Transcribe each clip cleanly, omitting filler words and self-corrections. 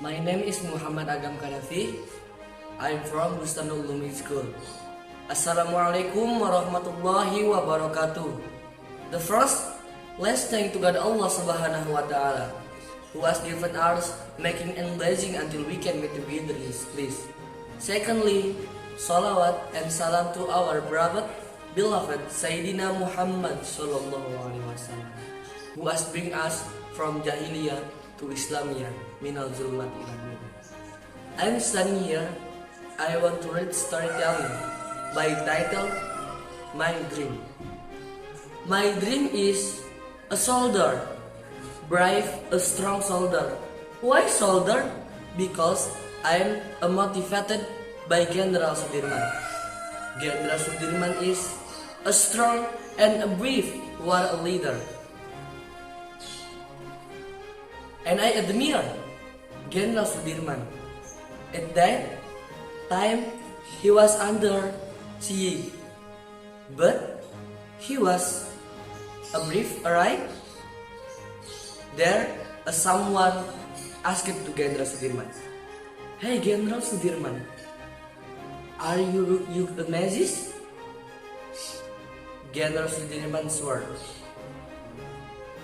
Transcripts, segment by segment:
My name is Muhammad Agam Kanafi. I'm from Bustanul Lumi School. Assalamualaikum warahmatullahi wabarakatuh. The first, let's thank to God Allah Subhanahu wa Ta'ala, who has given us making and blessing until we can meet together His bliss. Secondly, salawat and salam to our brother, beloved Sayyidina Muhammad Sallallahu Alaihi Wasallam, who has bring us from Jahiliyah to Islamiyah, minal zulmat ila nur. I'm standing here. I want to read storytelling by title My Dream. My dream is a soldier, brave, a strong soldier. Why soldier? Because I'm motivated by General Sudirman. General Sudirman is a strong and a brave war leader. And I admire General Sudirman. At that time, he was under siege, but he was a brave, right? There, someone asked to General Sudirman, "Hey, General Sudirman, are you a magician?" General Sudirman swore,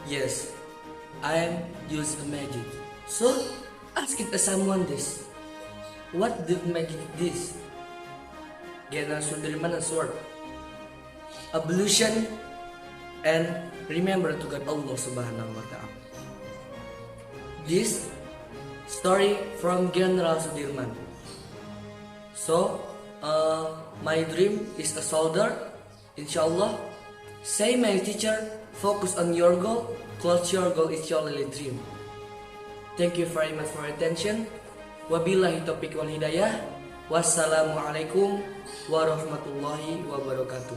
"Yes, I am use a magic." So, ask someone this. What did magic this? General Sudirman swore, ablution and remember to God Allah Subhanahu wa Ta'ala. This story from General Sudirman. So, my dream is a soldier. Inshallah, say my teacher, focus on your goal. Close your goal is your only dream. Thank you very much for your attention. Wabillahi taufiq wal hidayah. Wassalamualaikum warahmatullahi wabarakatuh.